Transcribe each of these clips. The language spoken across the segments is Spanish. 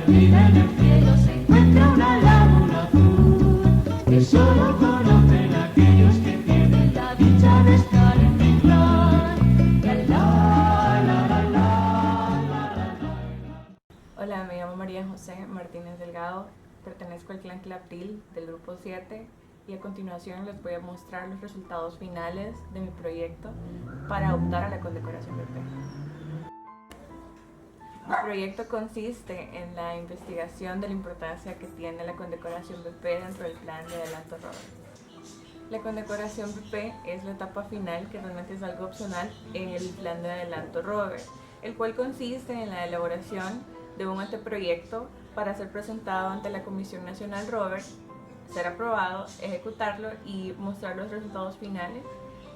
perdida en el cielo se encuentra una laguna azul que solo conocen aquellos que tienen la dicha de estar en mi clan. Hola, me llamo María José Martínez Delgado, pertenezco al clan Claptil del grupo 7 y a continuación les voy a mostrar los resultados finales de mi proyecto para optar a la condecoración BP. Mi proyecto consiste en la investigación de la importancia que tiene la condecoración BP dentro del plan de adelanto Robert. La condecoración BP es la etapa final, que realmente es algo opcional en el plan de adelanto Robert, el cual consiste en la elaboración de un anteproyecto para ser presentado ante la Comisión Nacional Robert, ser aprobado, ejecutarlo y mostrar los resultados finales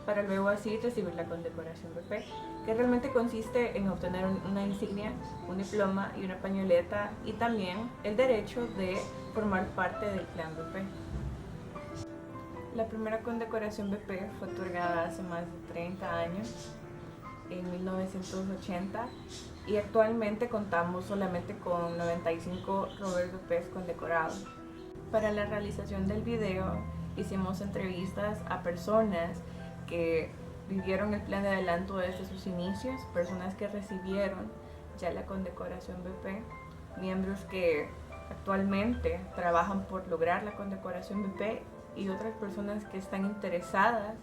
para luego así recibir la condecoración BP, que realmente consiste en obtener una insignia, un diploma y una pañoleta, y también el derecho de formar parte del clan BP. La primera condecoración BP fue otorgada hace más de 30 años, en 1980, y actualmente contamos solamente con 95 Robert BPs condecorados. Para la realización del video hicimos entrevistas a personas que vivieron el plan de adelanto desde sus inicios, personas que recibieron ya la condecoración BP, miembros que actualmente trabajan por lograr la condecoración BP y otras personas que están interesadas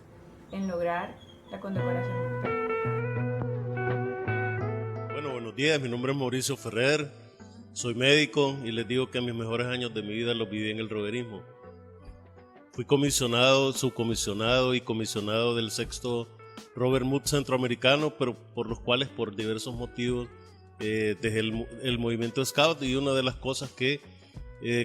en lograr la condecoración BP. Bueno, buenos días, mi nombre es Mauricio Ferrer, soy médico y les digo que mis mejores años de mi vida los viví en el roverismo. Fui comisionado, subcomisionado y comisionado del sexto Robert Mood centroamericano, pero por los cuales por diversos motivos dejé el movimiento Scout, y una de las cosas que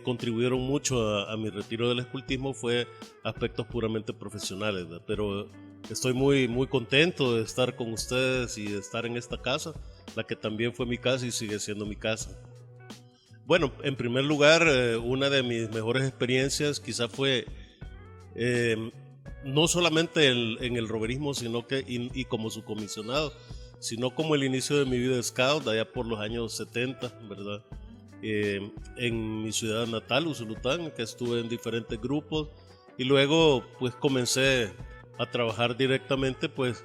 contribuyeron mucho a mi retiro del escultismo fue aspectos puramente profesionales, ¿verdad? Pero estoy muy contento de estar con ustedes y de estar en esta casa, la que también fue mi casa y sigue siendo mi casa. Bueno, en primer lugar, una de mis mejores experiencias quizás fue no solamente en el roverismo, sino que y como subcomisionado, sino como el inicio de mi vida de scout allá por los años 70, ¿verdad? En mi ciudad natal, Usulután, que estuve en diferentes grupos, y luego pues comencé a trabajar directamente pues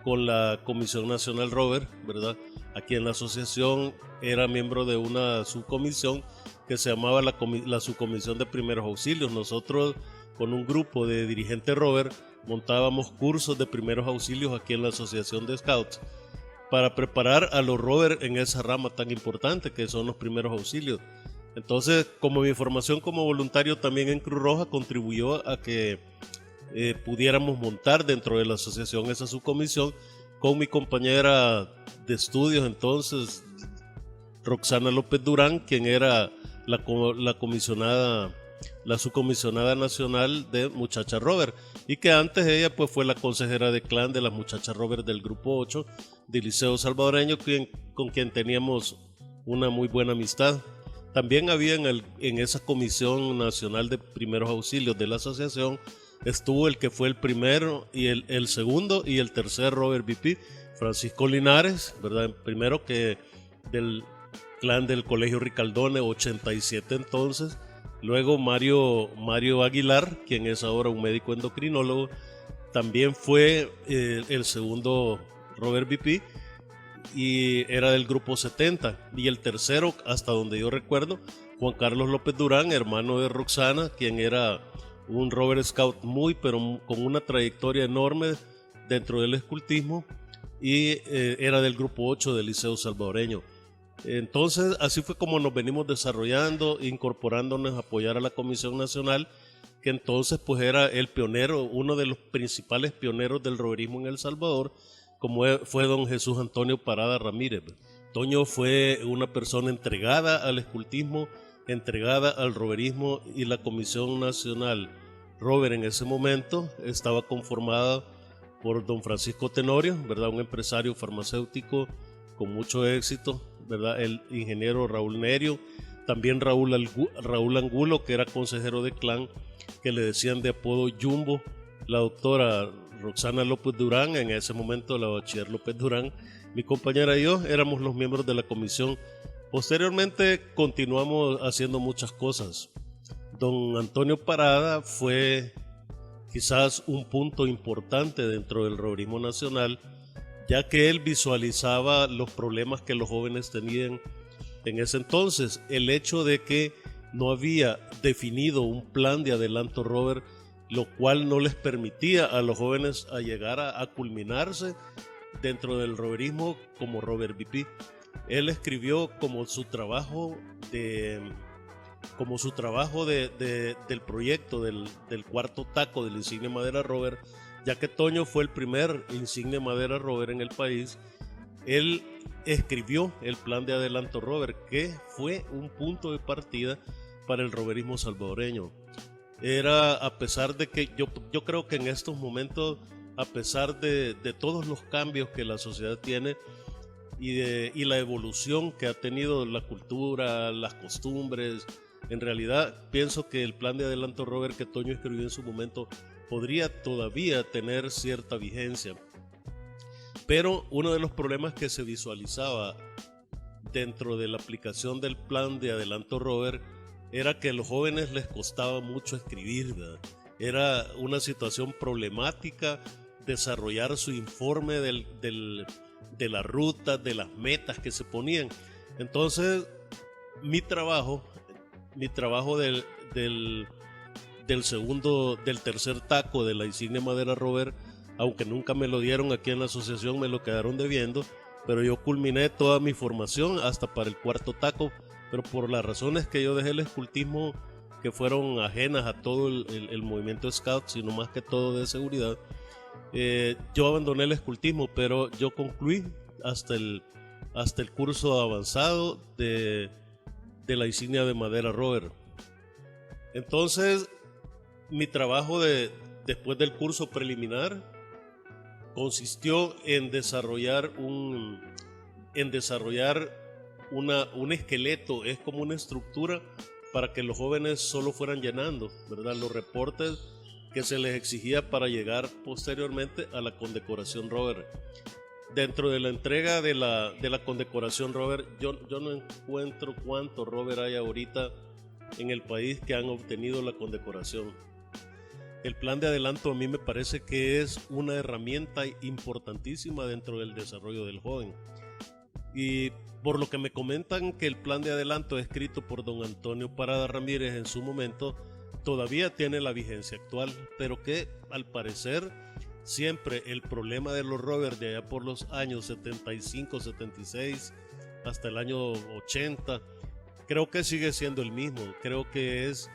con la Comisión Nacional Robert, ¿verdad? Aquí en la asociación era miembro de una subcomisión que se llamaba la subcomisión de primeros auxilios. Nosotros con un grupo de dirigentes Robert montábamos cursos de primeros auxilios aquí en la asociación de Scouts para preparar a los Robert en esa rama tan importante que son los primeros auxilios. Entonces, como mi formación como voluntario también en Cruz Roja contribuyó a que pudiéramos montar dentro de la asociación esa subcomisión con mi compañera de estudios entonces, Roxana López Durán, quien era la subcomisionada nacional de Muchachas Robert, y que antes ella pues fue la consejera de clan de las Muchachas Robert del grupo 8 del Liceo Salvadoreño, con quien teníamos una muy buena amistad. También había en esa Comisión Nacional de Primeros Auxilios de la asociación, estuvo el que fue el primero y el segundo y el tercer Robert BP, Francisco Linares, ¿verdad? Primero que del clan del Colegio Ricaldone, 87 entonces. Luego Mario Aguilar, quien es ahora un médico endocrinólogo, también fue el segundo Robert BP y era del grupo 70. Y el tercero, hasta donde yo recuerdo, Juan Carlos López Durán, hermano de Roxana, quien era un Robert Scout pero con una trayectoria enorme dentro del escultismo, y era del grupo 8 del Liceo Salvadoreño. Entonces así fue como nos venimos desarrollando, incorporándonos a apoyar a la Comisión Nacional, que entonces pues era el pionero, uno de los principales pioneros del roverismo en El Salvador, como fue don Jesús Antonio Parada Ramírez. Toño fue una persona entregada al escultismo, entregada al roverismo, y la Comisión Nacional Robert en ese momento estaba conformada por don Francisco Tenorio, ¿verdad? Un empresario farmacéutico con mucho éxito, ¿verdad? El ingeniero Raúl Nerio, también Raúl Angulo, que era consejero de clan, que le decían de apodo Jumbo, la doctora Roxana López Durán, en ese momento la bachiller López Durán, mi compañera y yo éramos los miembros de la Comisión Posteriormente continuamos haciendo muchas cosas. Don Antonio Parada fue quizás un punto importante dentro del roverismo nacional, ya que él visualizaba los problemas que los jóvenes tenían en ese entonces. El hecho de que no había definido un plan de adelanto rover, lo cual no les permitía a los jóvenes a llegar a culminarse dentro del roverismo como Robert VP. Él escribió como su trabajo del proyecto del cuarto taco del insigne madera rover, ya que Toño fue el primer insigne madera rover en el país. Él escribió el plan de adelanto rover, que fue un punto de partida para el roverismo salvadoreño. Era, a pesar de que yo creo que en estos momentos, a pesar de todos los cambios que la sociedad tiene y la evolución que ha tenido la cultura, las costumbres, en realidad pienso que el plan de adelanto rover que Toño escribió en su momento podría todavía tener cierta vigencia. Pero uno de los problemas que se visualizaba dentro de la aplicación del plan de adelanto rover era que a los jóvenes les costaba mucho escribir, ¿verdad? Era una situación problemática desarrollar su informe de la ruta, de las metas que se ponían. Entonces, mi trabajo del tercer taco de la insignia madera rover, aunque nunca me lo dieron aquí en la asociación, me lo quedaron debiendo, pero yo culminé toda mi formación hasta para el cuarto taco, pero por las razones que yo dejé el escultismo, que fueron ajenas a todo el movimiento scout, sino más que todo de seguridad, yo abandoné el escultismo, pero yo concluí hasta el curso avanzado de la insignia de madera rover. Entonces, mi trabajo después del curso preliminar consistió en desarrollar un esqueleto, es como una estructura para que los jóvenes solo fueran llenando, ¿verdad?, los reportes que se les exigía para llegar posteriormente a la condecoración rover. Dentro de la entrega de la condecoración rover, yo no encuentro cuántos rover hay ahorita en el país que han obtenido la condecoración. El plan de adelanto a mí me parece que es una herramienta importantísima dentro del desarrollo del joven. Y por lo que me comentan que el plan de adelanto escrito por don Antonio Parada Ramírez en su momento todavía tiene la vigencia actual, pero que al parecer siempre el problema de los rovers de allá por los años 75, 76 hasta el año 80, creo que sigue siendo el mismo. Creo que es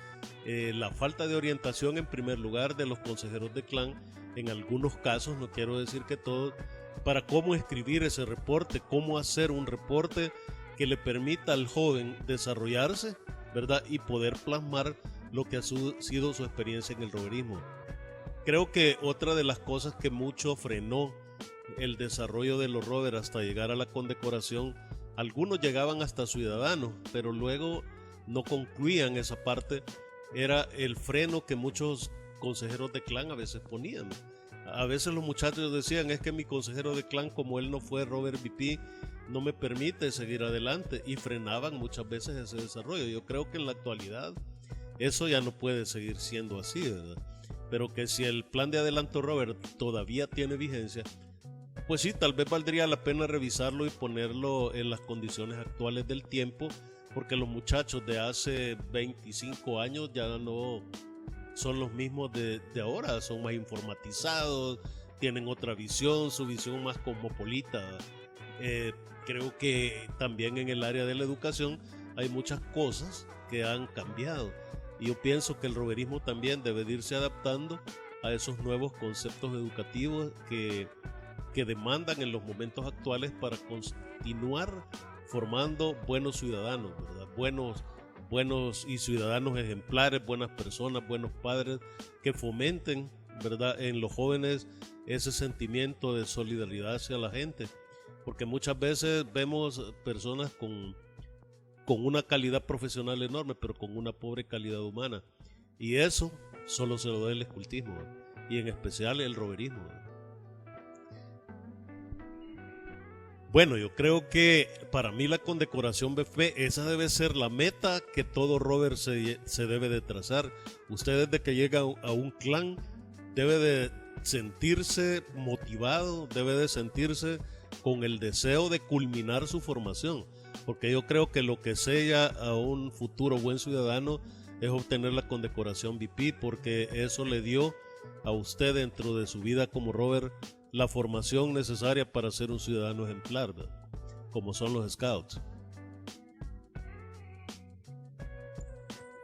la falta de orientación en primer lugar de los consejeros de clan, en algunos casos, no quiero decir que todos, para cómo escribir ese reporte, cómo hacer un reporte que le permita al joven desarrollarse, ¿verdad?, y poder plasmar lo que ha sido su experiencia en el roverismo. Creo que otra de las cosas que mucho frenó el desarrollo de los rovers hasta llegar a la condecoración, algunos llegaban hasta ciudadanos, pero luego no concluían esa parte, era el freno que muchos consejeros de clan a veces ponían. A veces los muchachos decían, es que mi consejero de clan, como él no fue Robert VP, no me permite seguir adelante, y frenaban muchas veces ese desarrollo. Yo creo que en la actualidad eso ya no puede seguir siendo así, ¿verdad? Pero que si el plan de adelanto rover todavía tiene vigencia, pues sí, tal vez valdría la pena revisarlo y ponerlo en las condiciones actuales del tiempo, porque los muchachos de hace 25 años ya no son los mismos de ahora, son más informatizados, tienen otra visión, su visión más cosmopolita. Creo que también en el área de la educación hay muchas cosas que han cambiado, y yo pienso que el roverismo también debe de irse adaptando a esos nuevos conceptos educativos que demandan en los momentos actuales para continuar formando buenos ciudadanos, ¿verdad? Buenos y ciudadanos ejemplares, buenas personas, buenos padres, que fomenten, ¿verdad?, en los jóvenes ese sentimiento de solidaridad hacia la gente, porque muchas veces vemos personas con una calidad profesional enorme, pero con una pobre calidad humana, y eso solo se lo da el escultismo, ¿verdad?, y en especial el roverismo, ¿verdad? Bueno, yo creo que para mí la condecoración BP, esa debe ser la meta que todo rover se debe de trazar. Usted desde que llega a un clan debe de sentirse motivado, debe de sentirse con el deseo de culminar su formación, porque yo creo que lo que sella a un futuro buen ciudadano es obtener la condecoración BP, porque eso le dio a usted dentro de su vida como rover la formación necesaria para ser un ciudadano ejemplar, ¿verdad? Como son los scouts.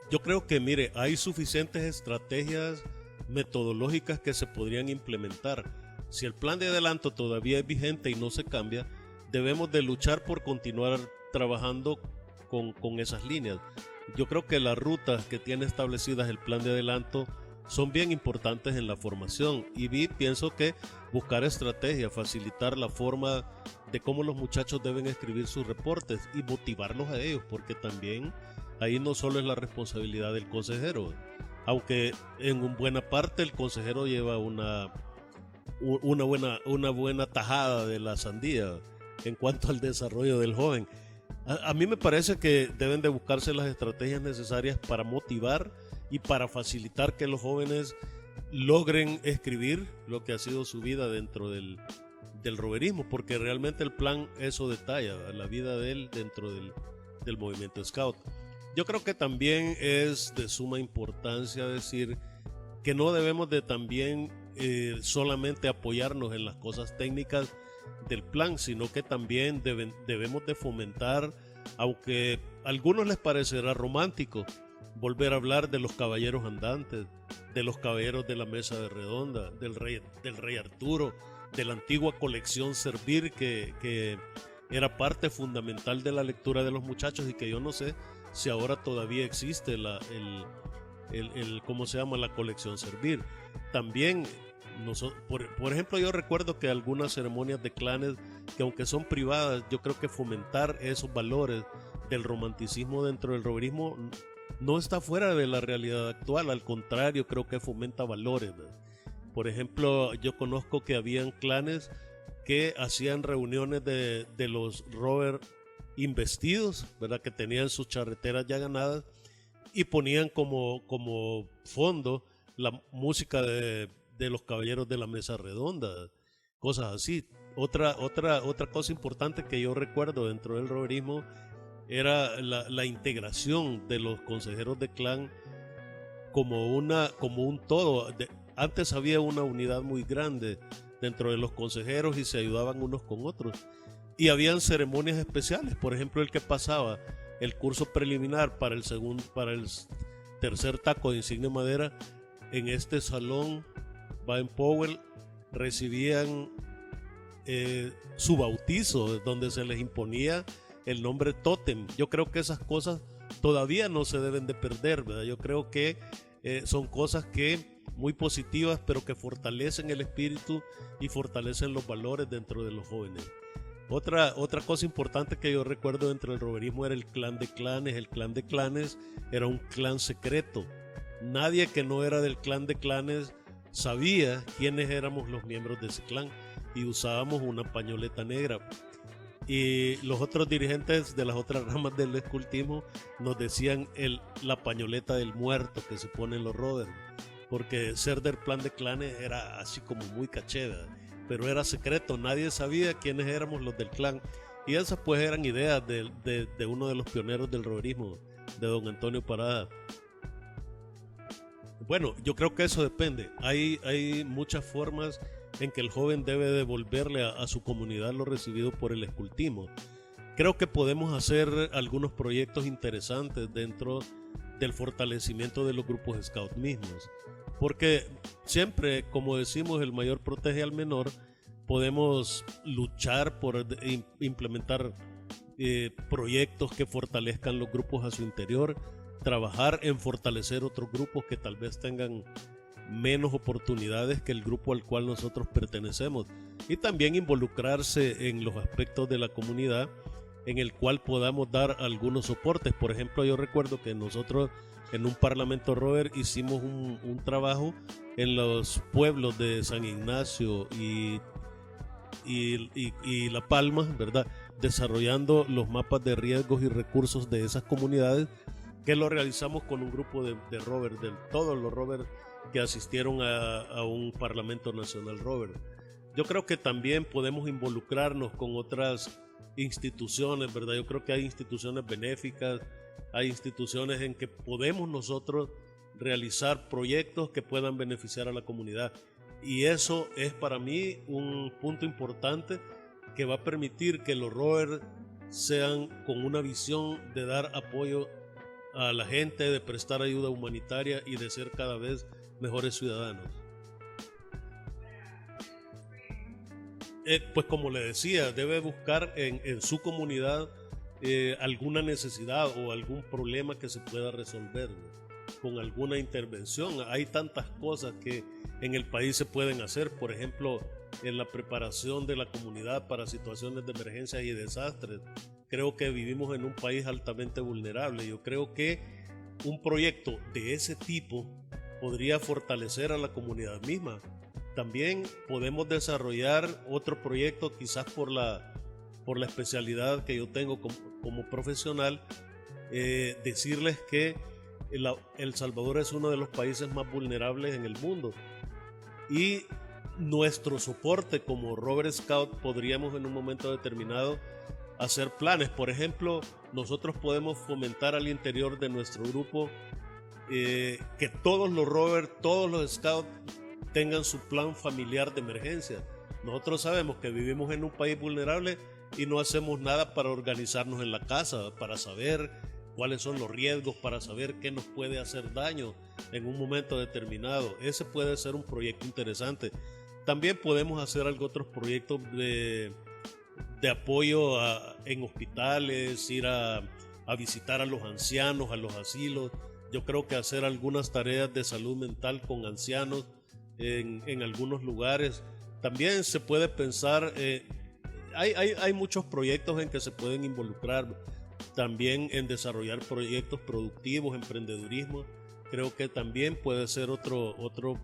Yo creo que, mire, hay suficientes estrategias metodológicas que se podrían implementar. Si el plan de adelanto todavía es vigente y no se cambia, debemos de luchar por continuar trabajando con esas líneas. Yo creo que las rutas que tiene establecidas el plan de adelanto son bien importantes en la formación, y pienso que buscar estrategias, facilitar la forma de cómo los muchachos deben escribir sus reportes y motivarlos a ellos, porque también ahí no solo es la responsabilidad del consejero, aunque en buena parte el consejero lleva una buena tajada de la sandía en cuanto al desarrollo del joven. A mí me parece que deben de buscarse las estrategias necesarias para motivar y para facilitar que los jóvenes logren escribir lo que ha sido su vida dentro del roverismo, porque realmente el plan eso detalla la vida de él dentro del movimiento scout. Yo creo que también es de suma importancia decir que no debemos de también solamente apoyarnos en las cosas técnicas del plan, sino que también debemos de fomentar, aunque a algunos les parecerá romántico, volver a hablar de los caballeros andantes, de los caballeros de la mesa de redonda, del rey Arturo, de la antigua colección Servir, que era parte fundamental de la lectura de los muchachos, y que yo no sé si ahora todavía existe ¿cómo se llama? La colección Servir. También, por ejemplo, yo recuerdo que algunas ceremonias de clanes, que aunque son privadas, yo creo que fomentar esos valores del romanticismo dentro del roverismo no está fuera de la realidad actual, al contrario, creo que fomenta valores, ¿verdad? Por ejemplo, yo conozco que habían clanes que hacían reuniones de los rover investidos, ¿verdad? Que tenían sus charreteras ya ganadas y ponían como fondo la música de los caballeros de la mesa redonda, cosas así. Otra cosa importante que yo recuerdo dentro del roverismo era la integración de los consejeros de clan como un todo. Antes había una unidad muy grande dentro de los consejeros y se ayudaban unos con otros. Y habían ceremonias especiales, por ejemplo, el que pasaba el curso preliminar para el tercer taco de insignia madera, en este salón Baden-Powell recibían su bautizo, donde se les imponía el nombre tótem. Yo creo que esas cosas todavía no se deben de perder, ¿verdad? Yo creo que son cosas muy positivas, pero que fortalecen el espíritu y fortalecen los valores dentro de los jóvenes. Otra cosa importante que yo recuerdo dentro del roverismo era el clan de clanes. El clan de clanes era un clan secreto. Nadie que no era del clan de clanes sabía quiénes éramos los miembros de ese clan, y usábamos una pañoleta negra. Y los otros dirigentes de las otras ramas del escultismo nos decían la pañoleta del muerto que se pone en los rovers, porque ser del clan de clanes era así como muy caché, ¿verdad? Pero era secreto, nadie sabía quiénes éramos los del clan. Y esas pues eran ideas de uno de los pioneros del roverismo, de don Antonio Parada. Bueno, yo creo que eso depende. Hay muchas formas en que el joven debe devolverle a su comunidad lo recibido por el escultismo. Creo que podemos hacer algunos proyectos interesantes dentro del fortalecimiento de los grupos scout mismos, porque siempre, como decimos, el mayor protege al menor. Podemos luchar por implementar proyectos que fortalezcan los grupos a su interior, trabajar en fortalecer otros grupos que tal vez tengan menos oportunidades que el grupo al cual nosotros pertenecemos, y también involucrarse en los aspectos de la comunidad en el cual podamos dar algunos soportes. Por ejemplo, yo recuerdo que nosotros en un Parlamento Rover hicimos un trabajo en los pueblos de San Ignacio y La Palma, ¿verdad? Desarrollando los mapas de riesgos y recursos de esas comunidades, que lo realizamos con un grupo de rovers, de todos los rovers que asistieron a un Parlamento Nacional Rover. Yo creo que también podemos involucrarnos con otras instituciones, ¿verdad? Yo creo que hay instituciones benéficas, hay instituciones en que podemos nosotros realizar proyectos que puedan beneficiar a la comunidad. Y eso es para mí un punto importante que va a permitir que los rovers sean con una visión de dar apoyo a la gente, de prestar ayuda humanitaria y de ser cada vez mejores ciudadanos. Pues como le decía, debe buscar en su comunidad alguna necesidad o algún problema que se pueda resolver, ¿no? Con alguna intervención. Hay tantas cosas que en el país se pueden hacer, por ejemplo, en la preparación de la comunidad para situaciones de emergencias y desastres. Creo que vivimos en un país altamente vulnerable. Yo creo que un proyecto de ese tipo podría fortalecer a la comunidad misma. También podemos desarrollar otro proyecto, quizás por la especialidad que yo tengo como profesional, decirles que El Salvador es uno de los países más vulnerables en el mundo y nuestro soporte como Rover Scout podríamos en un momento determinado hacer planes. Por ejemplo, nosotros podemos fomentar al interior de nuestro grupo que todos los Rovers, todos los Scouts tengan su plan familiar de emergencia. Nosotros sabemos que vivimos en un país vulnerable y no hacemos nada para organizarnos en la casa, para saber cuáles son los riesgos, para saber qué nos puede hacer daño en un momento determinado. Ese puede ser un proyecto interesante. También podemos hacer otros proyectos de apoyo en hospitales, ir a visitar a los ancianos, a los asilos. Yo creo que hacer algunas tareas de salud mental con ancianos en algunos lugares. También se puede pensar, hay muchos proyectos en que se pueden involucrar. También en desarrollar proyectos productivos, emprendedurismo. Creo que también puede ser otro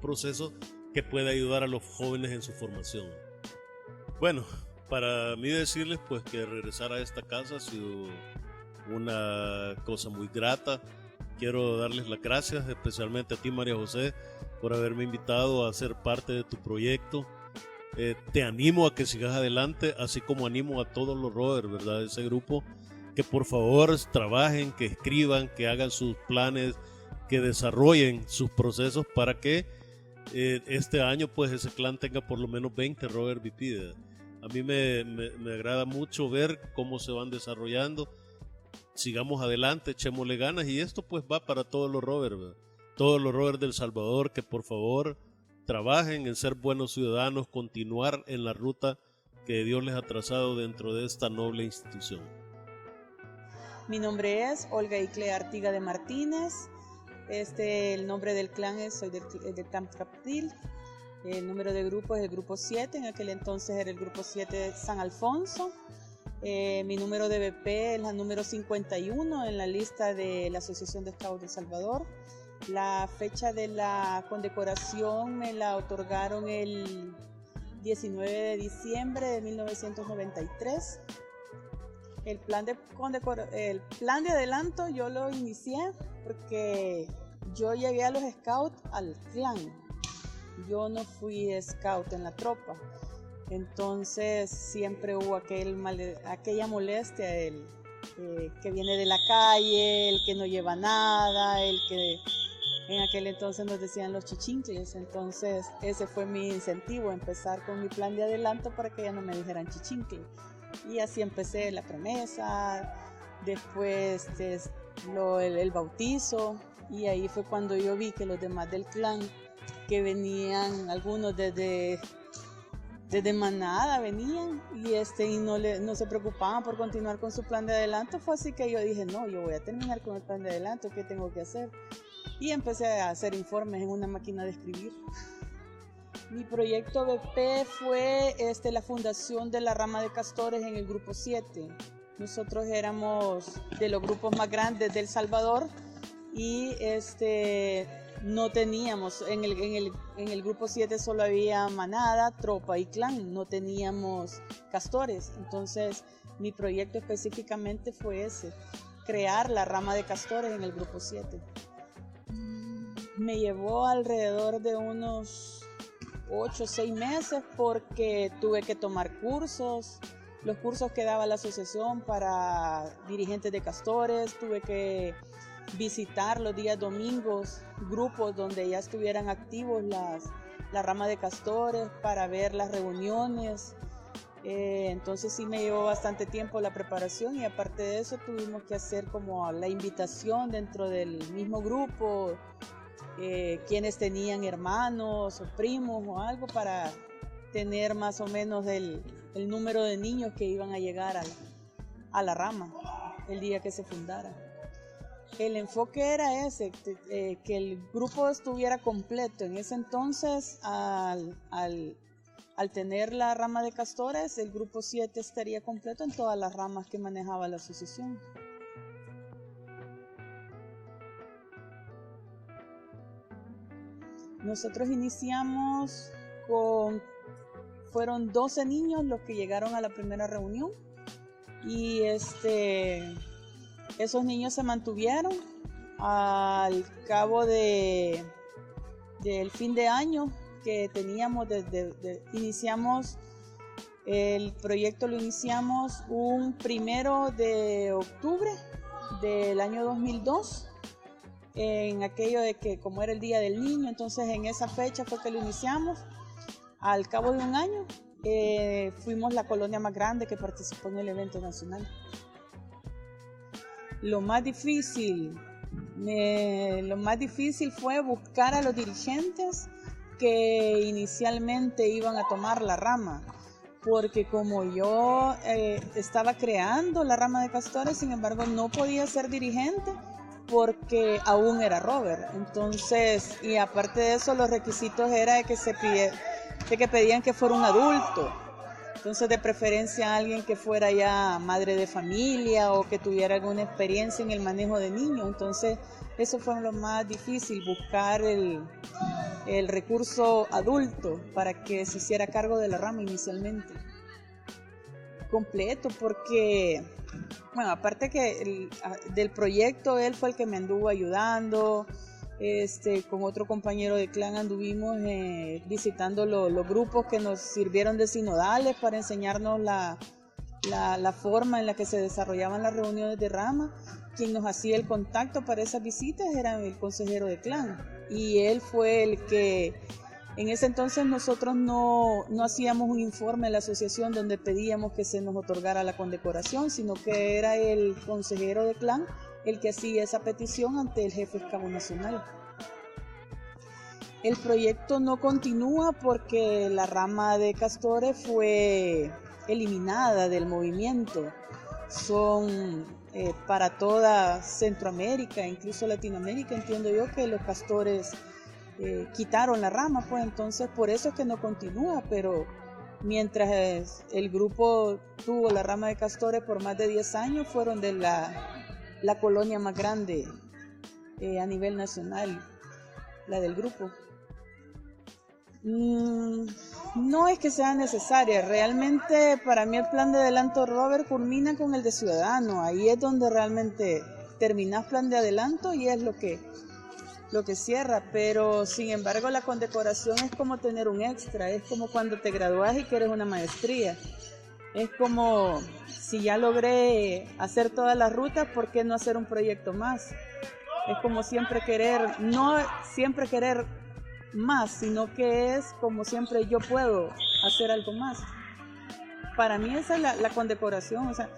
proceso que puede ayudar a los jóvenes en su formación. Bueno, para mí decirles pues que regresar a esta casa ha sido una cosa muy grata. Quiero darles las gracias especialmente a ti, María José, por haberme invitado a ser parte de tu proyecto. Te animo a que sigas adelante, así como animo a todos los rovers, ¿verdad? Ese grupo, que por favor trabajen, que escriban, que hagan sus planes, que desarrollen sus procesos para que este año pues ese clan tenga por lo menos 20 rovers VP. A mí me agrada mucho ver cómo se van desarrollando. Sigamos adelante, echémosle ganas, y esto pues va para todos los rovers, ¿verdad? Todos los rovers del Salvador, que por favor trabajen en ser buenos ciudadanos, continuar en la ruta que Dios les ha trazado dentro de esta noble institución. Mi nombre es Olga Icle Artiga de Martínez. El nombre del clan soy del clan Captil. El número de grupo es el grupo 7, en aquel entonces era el grupo 7 San Alfonso. Mi número de BP es la número 51 en la lista de la Asociación de Scouts de Salvador. La fecha de la condecoración me la otorgaron el 19 de diciembre de 1993. El plan de adelanto yo lo inicié porque yo llegué a los scouts al clan. Yo no fui scout en la tropa. Entonces siempre hubo aquella molestia, que viene de la calle, el que no lleva nada, el que en aquel entonces nos decían los chichincles. Entonces ese fue mi incentivo, empezar con mi plan de adelanto para que ya no me dijeran chichincle. Y así empecé la promesa, después el bautizo, y ahí fue cuando yo vi que los demás del clan, que venían algunos desde Manada venían, y no se preocupaban por continuar con su plan de adelanto. Fue así que yo dije, no, yo voy a terminar con el plan de adelanto, ¿qué tengo que hacer? Y empecé a hacer informes en una máquina de escribir. Mi proyecto BP fue la fundación de la rama de castores en el grupo 7. Nosotros éramos de los grupos más grandes de El Salvador, y no teníamos, en el grupo 7 solo había manada, tropa y clan, no teníamos castores. Entonces mi proyecto específicamente fue ese, crear la rama de castores en el grupo 7. Me llevó alrededor de unos 8 o 6 meses porque tuve que tomar cursos, los cursos que daba la asociación para dirigentes de castores, tuve que visitar los días domingos grupos donde ya estuvieran activos la rama de castores para ver las reuniones. Entonces sí me llevó bastante tiempo la preparación y aparte de eso tuvimos que hacer como la invitación dentro del mismo grupo, quienes tenían hermanos o primos o algo para tener más o menos el número de niños que iban a llegar a la rama el día que se fundara. El enfoque era ese, que el grupo estuviera completo. En ese entonces, al tener la rama de castores, el grupo 7 estaría completo en todas las ramas que manejaba la asociación. Nosotros iniciamos fueron 12 niños los que llegaron a la primera reunión y esos niños se mantuvieron al cabo del fin de año que teníamos. Iniciamos el proyecto, lo iniciamos un 1 de octubre del año 2002, en aquello de que como era el Día del Niño, entonces en esa fecha fue que lo iniciamos. Al cabo de un año fuimos la colonia más grande que participó en el evento nacional. Lo más difícil fue buscar a los dirigentes que inicialmente iban a tomar la rama, porque como yo estaba creando la rama de castores, sin embargo no podía ser dirigente porque aún era Robert. Entonces, y aparte de eso, los requisitos era de que pedían que fuera un adulto. Entonces, de preferencia alguien que fuera ya madre de familia o que tuviera alguna experiencia en el manejo de niños. Entonces, eso fue lo más difícil, buscar el recurso adulto para que se hiciera cargo de la rama inicialmente. Completo, porque, bueno, aparte que del proyecto, él fue el que me anduvo ayudando. Con otro compañero de clan anduvimos visitando los grupos que nos sirvieron de sinodales para enseñarnos la forma en la que se desarrollaban las reuniones de rama. Quien nos hacía el contacto para esas visitas era el consejero de clan y él fue el que en ese entonces nosotros no hacíamos un informe a la asociación donde pedíamos que se nos otorgara la condecoración, sino que era el consejero de clan el que hacía esa petición ante el jefe Cabo Nacional. El proyecto no continúa porque la rama de castores fue eliminada del movimiento. Son para toda Centroamérica, incluso Latinoamérica, entiendo yo que los castores quitaron la rama, pues entonces por eso es que no continúa, pero mientras el grupo tuvo la rama de castores por más de 10 años, fueron de la colonia más grande a nivel nacional, la del grupo. No es que sea necesaria, realmente para mí el plan de adelanto Robert culmina con el de ciudadano, ahí es donde realmente terminas plan de adelanto y es lo que cierra, pero sin embargo la condecoración es como tener un extra, es como cuando te gradúas y quieres una maestría. Es como, si ya logré hacer todas las rutas, ¿por qué no hacer un proyecto más? Es como siempre querer, no siempre querer más, sino que es como siempre yo puedo hacer algo más. Para mí esa es la condecoración, o sea,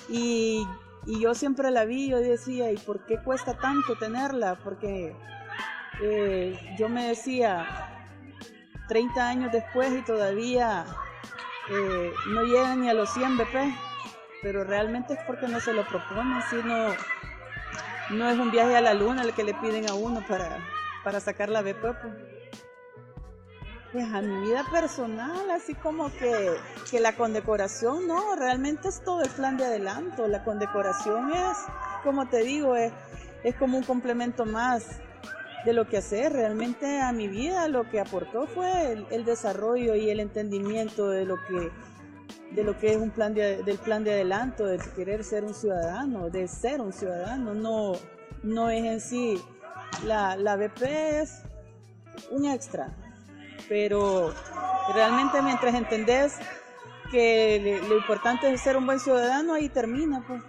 y yo siempre la vi, yo decía, ¿y por qué cuesta tanto tenerla? Porque yo me decía, 30 años después y todavía no llegan ni a los 100 BP, pero realmente es porque no se lo proponen, sino no es un viaje a la luna el que le piden a uno para sacar la BP. Pues a mi vida personal, así como que la condecoración, no, realmente es todo el plan de adelanto. La condecoración es, como te digo, es como un complemento más de lo que hacer. Realmente a mi vida lo que aportó fue el desarrollo y el entendimiento de lo que es un plan del plan de adelanto, de querer ser un ciudadano, de ser un ciudadano. No es en sí, la BP es un extra, pero realmente mientras entendés que lo importante es ser un buen ciudadano, ahí termina, pues.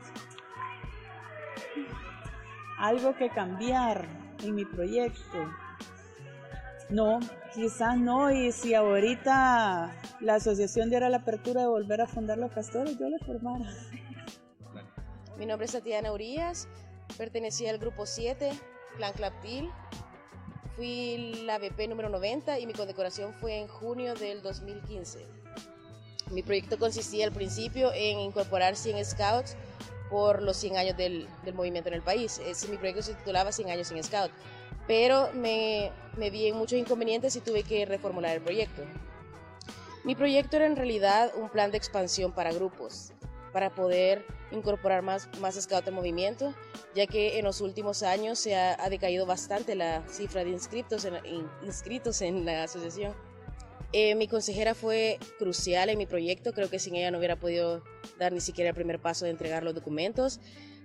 Algo que cambiar en mi proyecto. No, quizás no, y si ahorita la asociación diera la apertura de volver a fundar los castores, yo la formara. Mi nombre es Tatiana Urias, pertenecía al grupo 7, Plan Claptil. Fui la BP número 90 y mi condecoración fue en junio del 2015. Mi proyecto consistía al principio en incorporar 100 scouts por los 100 años del movimiento en el país. Mi proyecto se titulaba 100 años sin scout, pero me vi en muchos inconvenientes y tuve que reformular el proyecto. Mi proyecto era en realidad un plan de expansión para grupos, para poder incorporar más scouts al movimiento, ya que en los últimos años se ha decaído bastante la cifra de inscritos en la asociación. Mi consejera fue crucial en mi proyecto, creo que sin ella no hubiera podido dar ni siquiera el primer paso de entregar los documentos,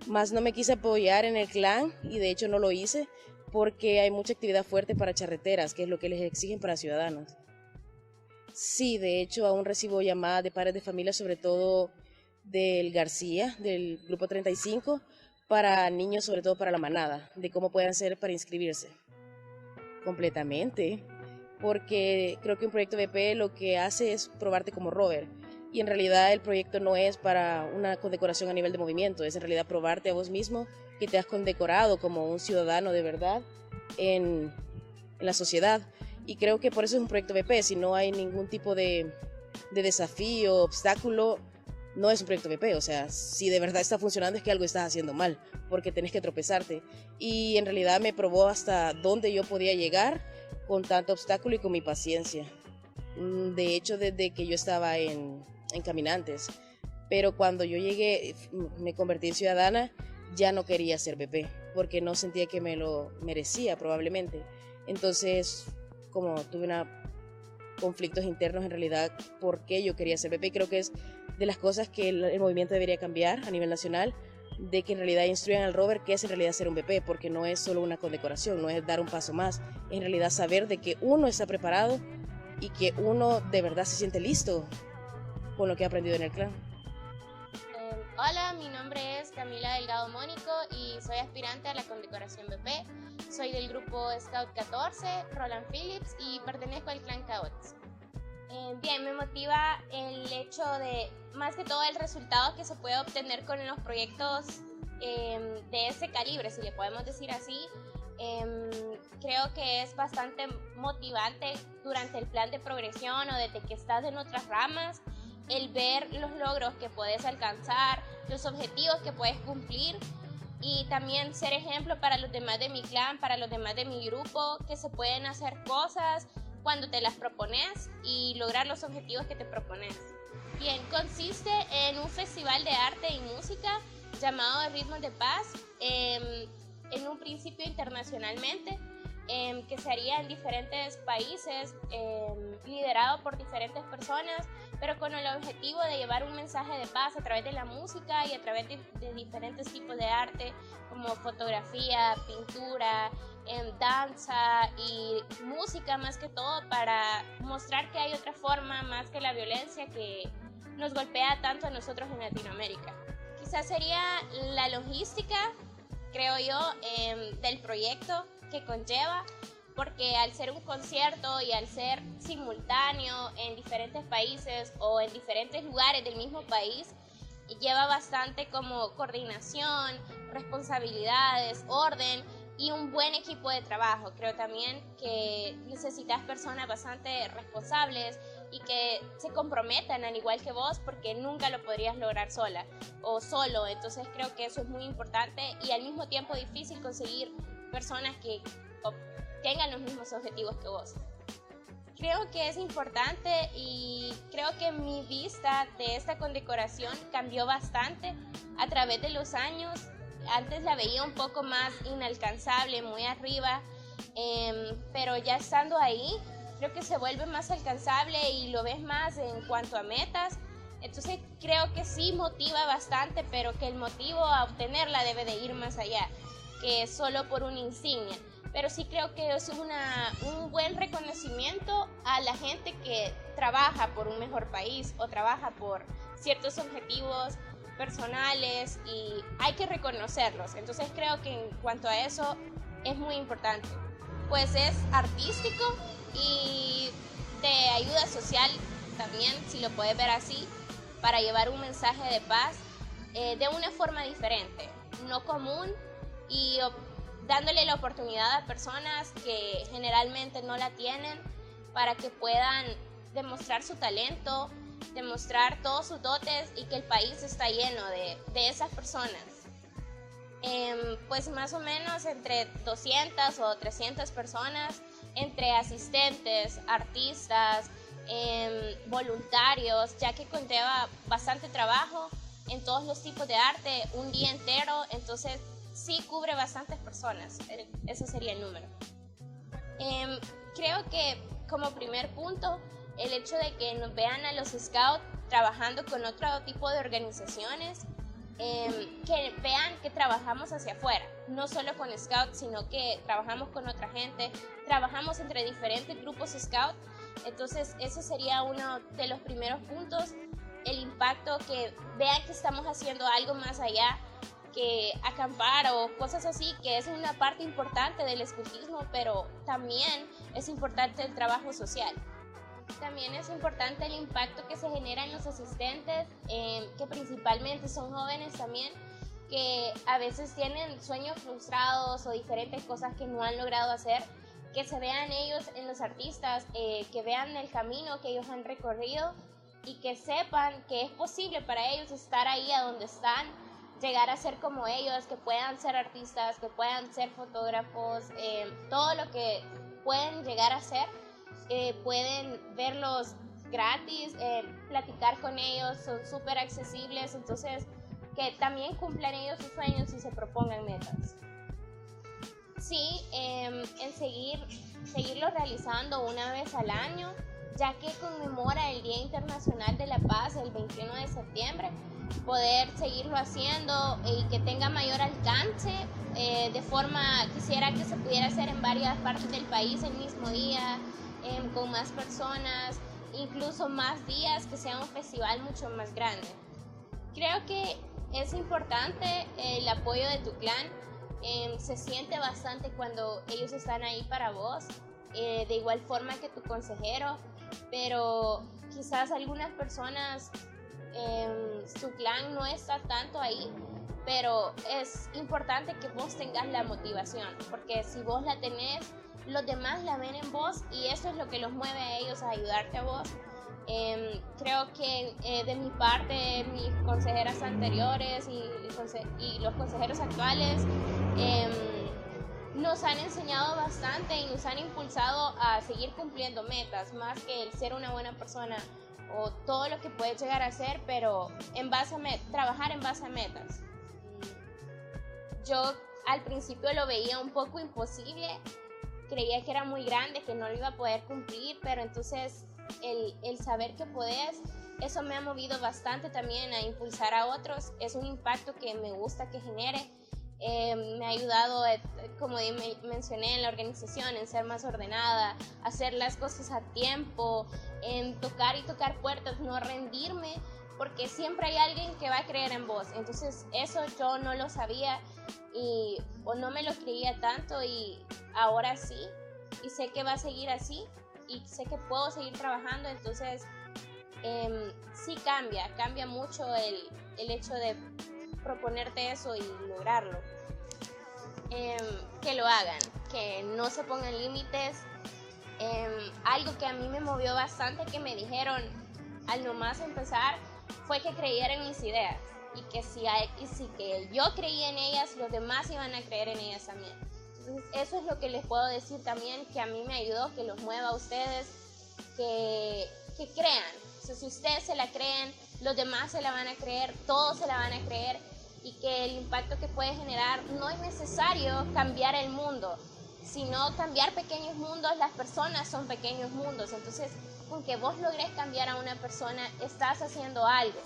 más no me quise apoyar en el clan y de hecho no lo hice porque hay mucha actividad fuerte para charreteras, que es lo que les exigen para ciudadanos. Sí, de hecho aún recibo llamadas de padres de familia, sobre todo del García, del grupo 35, para niños, sobre todo para la manada, de cómo pueden hacer para inscribirse. Completamente. Porque creo que un proyecto BP lo que hace es probarte como rover, y en realidad el proyecto no es para una condecoración a nivel de movimiento, es en realidad probarte a vos mismo que te has condecorado como un ciudadano de verdad en la sociedad, y creo que por eso es un proyecto BP. Si no hay ningún tipo de desafío, obstáculo, no es un proyecto BP. O sea, si de verdad está funcionando es que algo estás haciendo mal, porque tenés que tropezarte, y en realidad me probó hasta dónde yo podía llegar con tanto obstáculo y con mi paciencia. De hecho, desde que yo estaba en Caminantes, pero cuando yo llegué, me convertí en ciudadana, ya no quería ser BP, porque no sentía que me lo merecía probablemente. Entonces, como tuve conflictos internos en realidad, por qué yo quería ser BP, creo que es de las cosas que el movimiento debería cambiar a nivel nacional, de que en realidad instruyan al rover qué es en realidad ser un BP, porque no es solo una condecoración, no es dar un paso más, es en realidad saber de que uno está preparado y que uno de verdad se siente listo con lo que ha aprendido en el clan. Hola, mi nombre es Camila Delgado Mónico y soy aspirante a la condecoración BP. Soy del grupo Scout 14, Roland Phillips, y pertenezco al clan Caots. Bien, me motiva el hecho de, más que todo, el resultado que se puede obtener con los proyectos de ese calibre, si le podemos decir así. Creo que es bastante motivante durante el plan de progresión o desde que estás en otras ramas, el ver los logros que puedes alcanzar, los objetivos que puedes cumplir, y también ser ejemplo para los demás de mi clan, para los demás de mi grupo, que se pueden hacer cosas cuando te las propones y lograr los objetivos que te propones. Bien, consiste en un festival de arte y música llamado Ritmos de Paz, en un principio internacionalmente, que se haría en diferentes países, liderado por diferentes personas, pero con el objetivo de llevar un mensaje de paz a través de la música y a través de diferentes tipos de arte, como fotografía, pintura, danza y música, más que todo, para mostrar que hay otra forma más que la violencia que nos golpea tanto a nosotros en Latinoamérica. Quizás sería la logística, creo yo, del proyecto que conlleva, porque al ser un concierto y al ser simultáneo en diferentes países o en diferentes lugares del mismo país, lleva bastante como coordinación, responsabilidades, orden y un buen equipo de trabajo. Creo también que necesitas personas bastante responsables y que se comprometan al igual que vos, porque nunca lo podrías lograr sola o solo. Entonces creo que eso es muy importante y al mismo tiempo difícil conseguir personas que tengan los mismos objetivos que vos. Creo que es importante y creo que mi vista de esta condecoración cambió bastante a través de los años. Antes la veía un poco más inalcanzable, muy arriba, pero ya estando ahí, creo que se vuelve más alcanzable y lo ves más en cuanto a metas. Entonces creo que sí motiva bastante, pero que el motivo a obtenerla debe de ir más allá que solo por una insignia. Pero sí creo que es un buen reconocimiento a la gente que trabaja por un mejor país o trabaja por ciertos objetivos personales y hay que reconocerlos. Entonces creo que en cuanto a eso es muy importante. Pues es artístico y de ayuda social también, si lo puedes ver así, para llevar un mensaje de paz de una forma diferente, no común, y dándole la oportunidad a personas que generalmente no la tienen para que puedan demostrar su talento, demostrar todos sus dotes y que el país está lleno de esas personas. Pues más o menos entre 200 o 300 personas, entre asistentes, artistas, voluntarios, ya que conlleva bastante trabajo en todos los tipos de arte, un día entero, entonces sí cubre bastantes personas, ese sería el número. Creo que como primer punto, el hecho de que nos vean a los scouts trabajando con otro tipo de organizaciones, que vean que trabajamos hacia afuera, no solo con scouts, sino que trabajamos con otra gente, trabajamos entre diferentes grupos scouts. Entonces ese sería uno de los primeros puntos, el impacto, que vean que estamos haciendo algo más allá que acampar o cosas así, que es una parte importante del escultismo, pero también es importante el trabajo social. También es importante el impacto que se genera en los asistentes, que principalmente son jóvenes también, que a veces tienen sueños frustrados o diferentes cosas que no han logrado hacer, que se vean ellos en los artistas, que vean el camino que ellos han recorrido y que sepan que es posible para ellos estar ahí a donde están, llegar a ser como ellos, que puedan ser artistas, que puedan ser fotógrafos, todo lo que pueden llegar a ser, pueden verlos gratis, platicar con ellos, son súper accesibles, entonces que también cumplan ellos sus sueños y se propongan metas. Sí, en seguirlo realizando una vez al año, ya que conmemora el Día Internacional de la Paz el 21 de septiembre, poder seguirlo haciendo y que tenga mayor alcance, de forma, quisiera que se pudiera hacer en varias partes del país el mismo día, con más personas, incluso más días, que sea un festival mucho más grande. Creo que es importante el apoyo de tu clan, se siente bastante cuando ellos están ahí para vos, de igual forma que tu consejero, pero quizás algunas personas, su clan no está tanto ahí, pero es importante que vos tengas la motivación, porque si vos la tenés, los demás la ven en vos y eso es lo que los mueve a ellos a ayudarte a vos. Creo que de mi parte, mis consejeras anteriores y los consejeros actuales nos han enseñado bastante y nos han impulsado a seguir cumpliendo metas, más que el ser una buena persona o todo lo que puedes llegar a ser, pero trabajar en base a metas. Yo al principio lo veía un poco imposible, creía que era muy grande, que no lo iba a poder cumplir, pero entonces el saber que podés, eso me ha movido bastante también a impulsar a otros. Es un impacto que me gusta que genere. Me ha ayudado, como mencioné, en la organización, en ser más ordenada, hacer las cosas a tiempo, en tocar puertas, no rendirme, porque siempre hay alguien que va a creer en vos. Entonces eso yo no lo sabía o no me lo creía tanto, y ahora sí, y sé que va a seguir así y sé que puedo seguir trabajando. Entonces sí cambia mucho el hecho de proponerte eso y lograrlo. Que lo hagan, que no se pongan límites. Algo que a mí me movió bastante, que me dijeron al nomás empezar, fue que creyera en mis ideas y que si que yo creía en ellas, los demás iban a creer en ellas también. Entonces, eso es lo que les puedo decir también, que a mí me ayudó, que los mueva a ustedes, que crean. O sea, si ustedes se la creen, los demás se la van a creer, todos se la van a creer, y que el impacto que puede generar, no es necesario cambiar el mundo, sino cambiar pequeños mundos. Las personas son pequeños mundos, entonces con que vos logres cambiar a una persona, estás haciendo algo.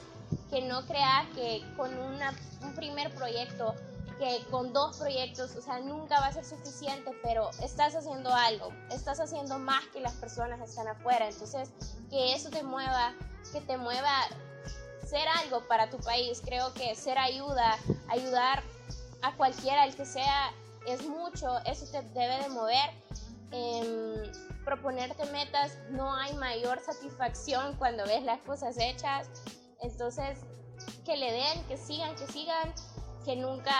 Que no creas que con un primer proyecto, que con 2 proyectos, o sea, nunca va a ser suficiente, pero estás haciendo algo, estás haciendo más que las personas que están afuera. Entonces, que eso te mueva, que te mueva a ser algo para tu país. Creo que ser ayudar a cualquiera, el que sea, es mucho, eso te debe de mover. Proponerte metas, no hay mayor satisfacción cuando ves las cosas hechas. Entonces, que le den, que sigan, que nunca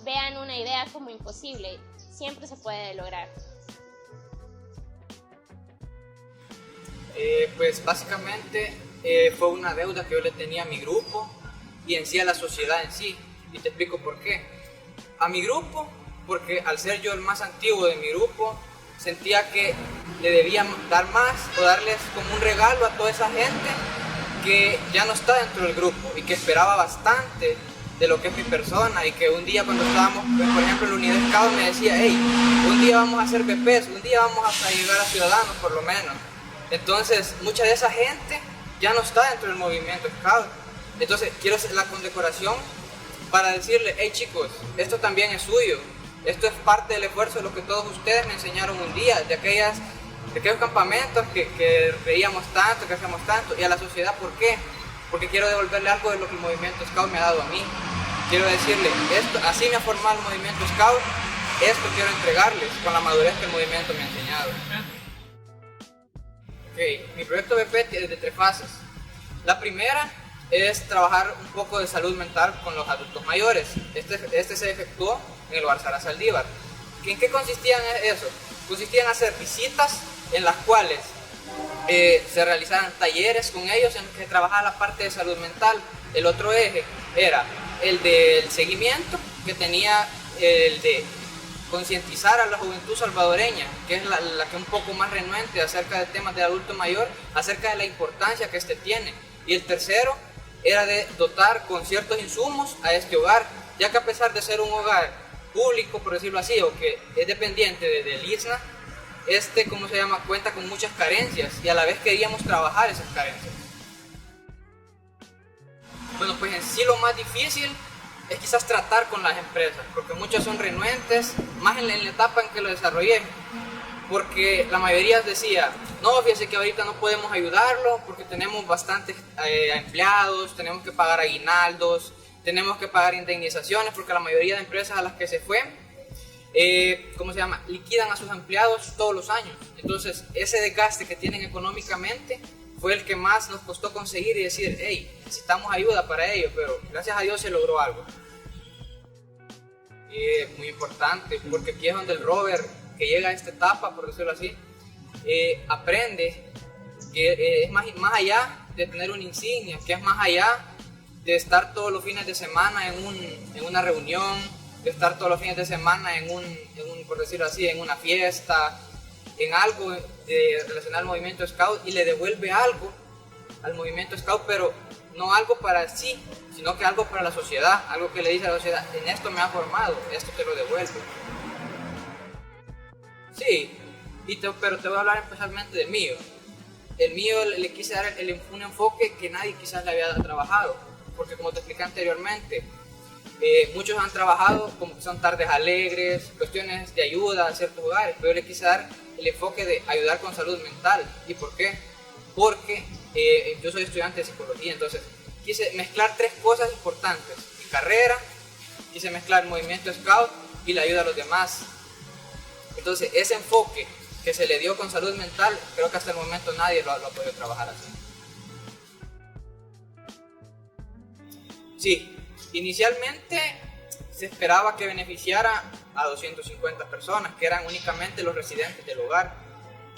vean una idea como imposible. Siempre se puede lograr. Pues básicamente fue una deuda que yo le tenía a mi grupo y en sí a la sociedad en sí. Y te explico por qué. A mi grupo, porque al ser yo el más antiguo de mi grupo, sentía que le debía dar más o darles como un regalo a toda esa gente que ya no está dentro del grupo y que esperaba bastante de lo que es mi persona, y que un día cuando estábamos, por ejemplo, en la unidad Scout me decía, hey, un día vamos a hacer BPs, un día vamos a ayudar a ciudadanos por lo menos. Entonces, mucha de esa gente ya no está dentro del movimiento Scout. Entonces, quiero hacer la condecoración para decirle, hey chicos, esto también es suyo, esto es parte del esfuerzo de lo que todos ustedes me enseñaron un día, de aquellos campamentos que reíamos tanto, que hacíamos tanto. Y a la sociedad, ¿por qué? Porque quiero devolverle algo de lo que el movimiento Scout me ha dado a mí. Quiero decirle, esto, así me ha formado el movimiento Scout, esto quiero entregarles con la madurez que el movimiento me ha enseñado. Ok, mi proyecto BP tiene de 3 fases. La primera es trabajar un poco de salud mental con los adultos mayores. Este se efectuó en el Hogar Sara Saldívar. ¿En qué consistía eso? Consistía en hacer visitas en las cuales se realizaran talleres con ellos en que trabajaba la parte de salud mental. El otro eje era el del seguimiento, que tenía el de concientizar a la juventud salvadoreña, que es la que es un poco más renuente acerca de temas de adulto mayor, acerca de la importancia que este tiene. Y el tercero era de dotar con ciertos insumos a este hogar, ya que a pesar de ser un hogar público, por decirlo así, o que es dependiente del ISNA, cuenta con muchas carencias, y a la vez queríamos trabajar esas carencias. Bueno, pues en sí lo más difícil es quizás tratar con las empresas, porque muchas son renuentes, más en la etapa en que lo desarrollé, porque la mayoría decía, no, fíjese que ahorita no podemos ayudarlo porque tenemos bastantes empleados, tenemos que pagar aguinaldos, tenemos que pagar indemnizaciones, porque la mayoría de empresas a las que se fue, liquidan a sus empleados todos los años. Entonces, ese desgaste que tienen económicamente fue el que más nos costó conseguir y decir, hey, necesitamos ayuda para ello, pero gracias a Dios se logró algo. Muy importante, porque aquí es donde el rover que llega a esta etapa, por decirlo así, aprende que es más allá de tener una insignia, que es más allá de estar todos los fines de semana en una reunión, de estar todos los fines de semana por decirlo así, en una fiesta, en algo relacionado al movimiento Scout, y le devuelve algo al movimiento Scout, pero no algo para sí, sino que algo para la sociedad, algo que le dice a la sociedad, en esto me ha formado, esto te lo devuelvo. Sí, pero te voy a hablar especialmente del mío. El mío le quise dar un enfoque que nadie quizás le había trabajado, porque como te expliqué anteriormente, muchos han trabajado como que son tardes alegres, cuestiones de ayuda a ciertos hogares, pero yo le quise dar el enfoque de ayudar con salud mental. ¿Y por qué? Porque yo soy estudiante de psicología, entonces quise mezclar 3 cosas importantes: mi carrera, quise mezclar el movimiento Scout y la ayuda a los demás. Entonces ese enfoque que se le dio con salud mental, creo que hasta el momento nadie lo ha podido trabajar así. Sí, inicialmente se esperaba que beneficiara a 250 personas, que eran únicamente los residentes del hogar,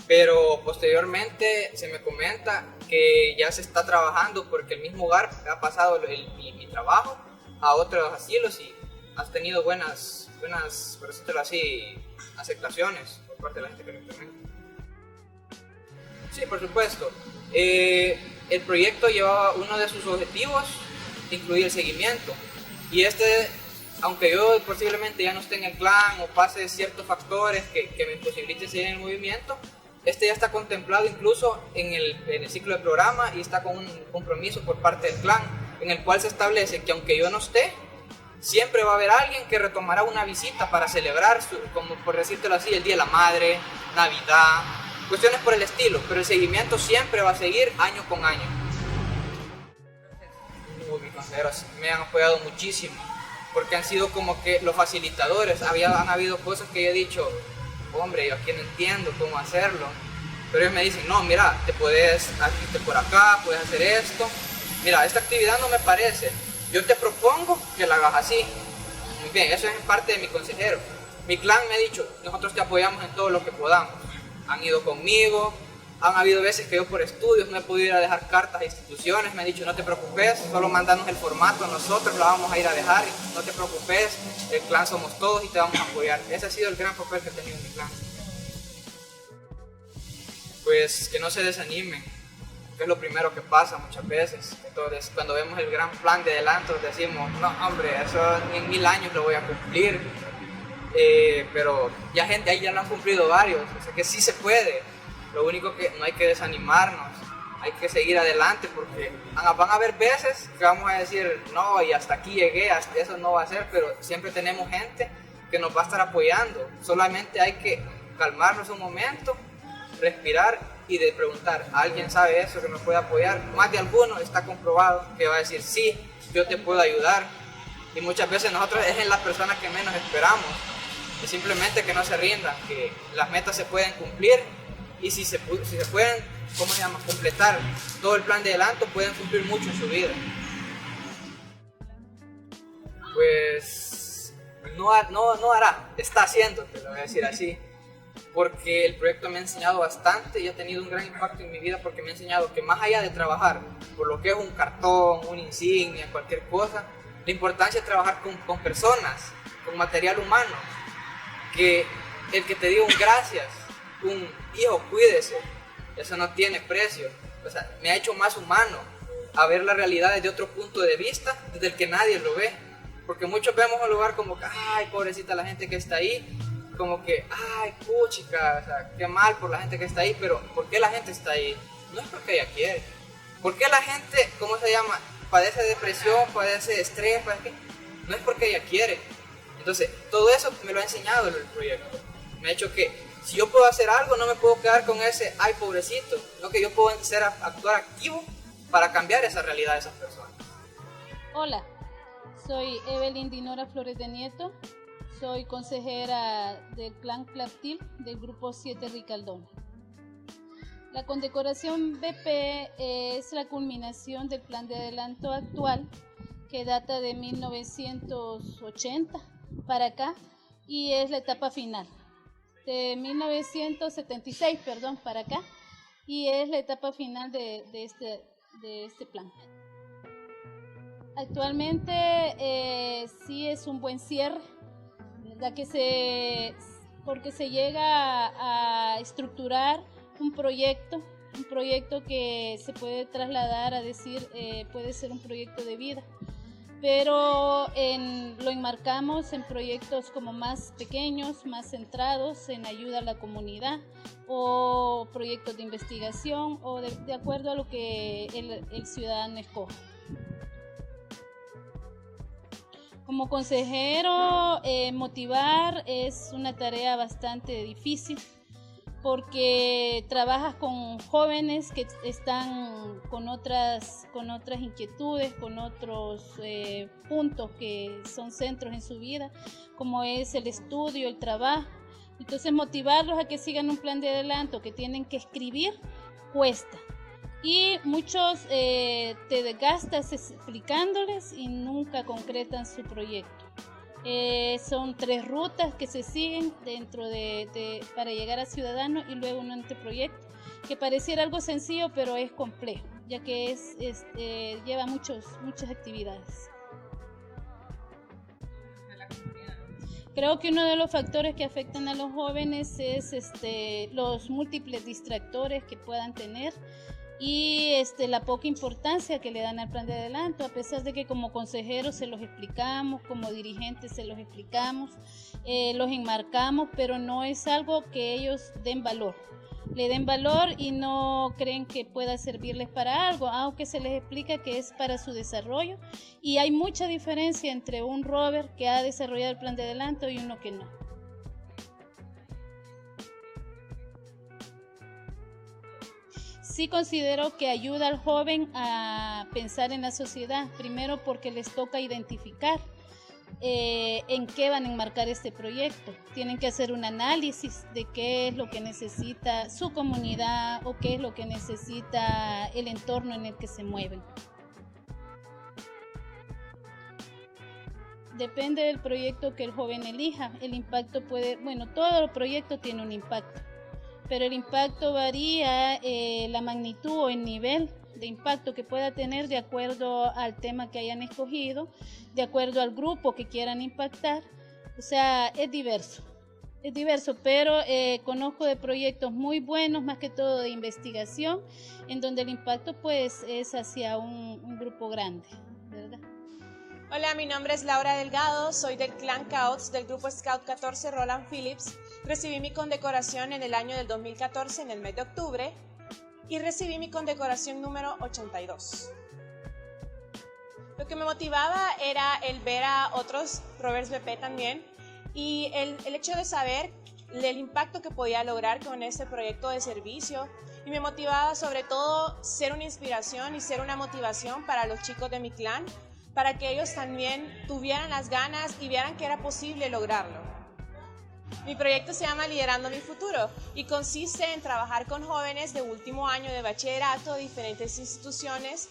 pero posteriormente se me comenta que ya se está trabajando porque el mismo hogar ha pasado mi trabajo a otros asilos y has tenido buenas, por decirlo así, aceptaciones por parte de la gente que lo implementa. Sí, por supuesto. El proyecto llevaba uno de sus objetivos, incluir el seguimiento, y este aunque yo posiblemente ya no esté en el clan o pase ciertos factores que me imposibiliten seguir en el movimiento, este ya está contemplado incluso en el ciclo de programa y está con un compromiso por parte del clan, en el cual se establece que aunque yo no esté, siempre va a haber alguien que retomará una visita para celebrar, como por decírtelo así, el Día de la Madre, Navidad, cuestiones por el estilo, pero el seguimiento siempre va a seguir año con año. Mis consejeros me han apoyado muchísimo, porque han sido como que los facilitadores. Han habido cosas que yo he dicho, hombre, yo aquí no entiendo cómo hacerlo, pero ellos me dicen, no, mira, te puedes irte por acá, puedes hacer esto, mira, esta actividad no me parece, yo te propongo que la hagas así. Muy bien, eso es parte de mi consejero. Mi clan me ha dicho, nosotros te apoyamos en todo lo que podamos. Han ido conmigo, han habido veces que yo por estudios no he podido ir a dejar cartas a instituciones, me han dicho, no te preocupes, solo mandanos el formato, nosotros la vamos a ir a dejar, no te preocupes, el clan somos todos y te vamos a apoyar. Ese ha sido el gran papel que ha tenido mi clan. Pues que no se desanimen, que es lo primero que pasa muchas veces. Entonces, cuando vemos el gran plan de adelanto, decimos, no hombre, eso ni en 1000 años lo voy a cumplir. Pero ya gente ahí ya lo han cumplido varios, o sea que sí se puede. Lo único que no hay que desanimarnos, hay que seguir adelante, porque van a haber veces que vamos a decir, no, y hasta aquí llegué, hasta eso no va a ser, pero siempre tenemos gente que nos va a estar apoyando. Solamente hay que calmarnos un momento, respirar y de preguntar, ¿alguien sabe eso que nos puede apoyar? Más de alguno está comprobado que va a decir, sí, yo te puedo ayudar. Y muchas veces nosotros es en las personas que menos esperamos. Y simplemente que no se rindan, que las metas se pueden cumplir y si se pueden, completar todo el plan de adelanto, pueden cumplir mucho en su vida. Pues no hará, está haciendo, te lo voy a decir así, porque el proyecto me ha enseñado bastante y ha tenido un gran impacto en mi vida, porque me ha enseñado que más allá de trabajar por lo que es un cartón, una insignia, cualquier cosa, la importancia de trabajar con personas, con material humano, que el que te diga un gracias, un hijo, cuídese, eso no tiene precio. O sea, me ha hecho más humano a ver la realidad desde otro punto de vista, desde el que nadie lo ve. Porque muchos vemos un lugar como que, ay, pobrecita la gente que está ahí, como que, ay, puchica, o sea, qué mal por la gente que está ahí, pero ¿por qué la gente está ahí? No es porque ella quiere. ¿Por qué la gente, padece depresión, padece estrés? No es porque ella quiere. Entonces, todo eso me lo ha enseñado el proyecto. Me ha hecho que si yo puedo hacer algo, no me puedo quedar con ese, ay, pobrecito, sino que yo puedo actuar activo para cambiar esa realidad de esas personas. Hola, soy Evelyn Dinora Flores de Nieto, soy consejera del clan Claptil del grupo 7 Ricaldona. La condecoración BP es la culminación del plan de adelanto actual que data de 1980 para acá y es la etapa final. De 1976, para acá, y es la etapa final de este plan. Actualmente sí es un buen cierre, ¿verdad? Porque se llega a estructurar un proyecto que se puede trasladar a decir, puede ser un proyecto de vida. Pero lo enmarcamos en proyectos como más pequeños, más centrados en ayuda a la comunidad o proyectos de investigación o de acuerdo a lo que el ciudadano escoja. Como consejero, motivar es una tarea bastante difícil porque trabajas con jóvenes que están con otras inquietudes, con otros puntos que son centros en su vida, como es el estudio, el trabajo. Entonces motivarlos a que sigan un plan de adelanto que tienen que escribir cuesta. Y muchos te desgastas explicándoles y nunca concretan su proyecto. Son 3 rutas que se siguen para llegar a ciudadanos y luego un anteproyecto que pareciera algo sencillo pero es complejo ya que lleva muchas actividades. Creo que uno de los factores que afectan a los jóvenes es los múltiples distractores que puedan tener y la poca importancia que le dan al plan de adelanto, a pesar de que como consejeros se los explicamos, como dirigentes se los explicamos, los enmarcamos, pero no es algo que ellos den valor. Le den valor y no creen que pueda servirles para algo, aunque se les explica que es para su desarrollo, y hay mucha diferencia entre un rover que ha desarrollado el plan de adelanto y uno que no. Sí considero que ayuda al joven a pensar en la sociedad, primero porque les toca identificar en qué van a enmarcar este proyecto. Tienen que hacer un análisis de qué es lo que necesita su comunidad o qué es lo que necesita el entorno en el que se mueven. Depende del proyecto que el joven elija. El impacto todo proyecto tiene un impacto, pero el impacto varía, la magnitud o el nivel de impacto que pueda tener de acuerdo al tema que hayan escogido, de acuerdo al grupo que quieran impactar. O sea, es diverso, pero conozco de proyectos muy buenos, más que todo de investigación, en donde el impacto pues es hacia un grupo grande, ¿verdad? Hola, mi nombre es Laura Delgado, soy del Clan Caots del grupo Scout 14 Roland Phillips. Recibí mi condecoración en el año del 2014, en el mes de octubre, y recibí mi condecoración número 82. Lo que me motivaba era el ver a otros rovers BP también, y el hecho de saber el impacto que podía lograr con este proyecto de servicio, y me motivaba sobre todo ser una inspiración y ser una motivación para los chicos de mi clan, para que ellos también tuvieran las ganas y vieran que era posible lograrlo. Mi proyecto se llama Liderando mi Futuro y consiste en trabajar con jóvenes de último año de bachillerato de diferentes instituciones,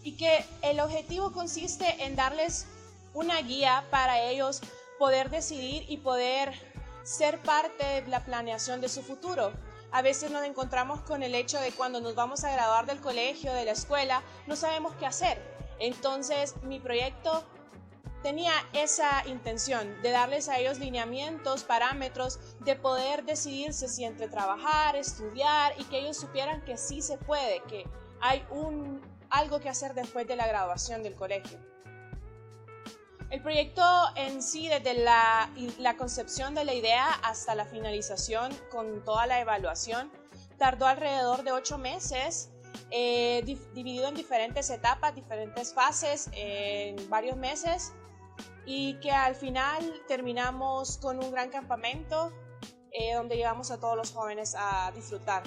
y que el objetivo consiste en darles una guía para ellos poder decidir y poder ser parte de la planeación de su futuro. A veces nos encontramos con el hecho de cuando nos vamos a graduar del colegio, de la escuela, no sabemos qué hacer. Entonces mi proyecto tenía esa intención de darles a ellos lineamientos, parámetros, de poder decidirse si entre trabajar, estudiar, y que ellos supieran que sí se puede, que hay algo que hacer después de la graduación del colegio. El proyecto en sí, desde la concepción de la idea hasta la finalización con toda la evaluación, tardó alrededor de 8 meses, dividido en diferentes etapas, diferentes fases, en varios meses, y que al final terminamos con un gran campamento donde llevamos a todos los jóvenes a disfrutar.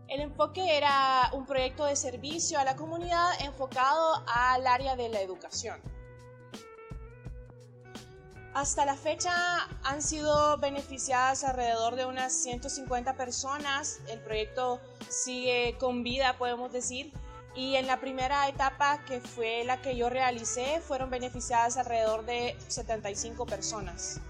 El enfoque era un proyecto de servicio a la comunidad enfocado al área de la educación. Hasta la fecha han sido beneficiadas alrededor de unas 150 personas. El proyecto sigue con vida, podemos decir. Y en la primera etapa, que fue la que yo realicé, fueron beneficiadas alrededor de 75 personas.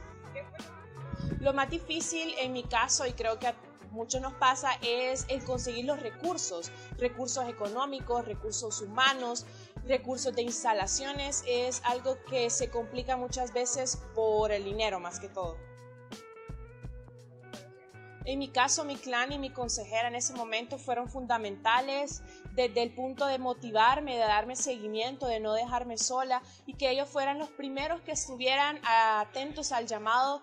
Lo más difícil en mi caso, y creo que a muchos nos pasa, es el conseguir los recursos económicos, recursos humanos, recursos de instalaciones. Es algo que se complica muchas veces por el dinero más que todo. En mi caso, mi clan y mi consejera en ese momento fueron fundamentales desde el punto de motivarme, de darme seguimiento, de no dejarme sola, y que ellos fueran los primeros que estuvieran atentos al llamado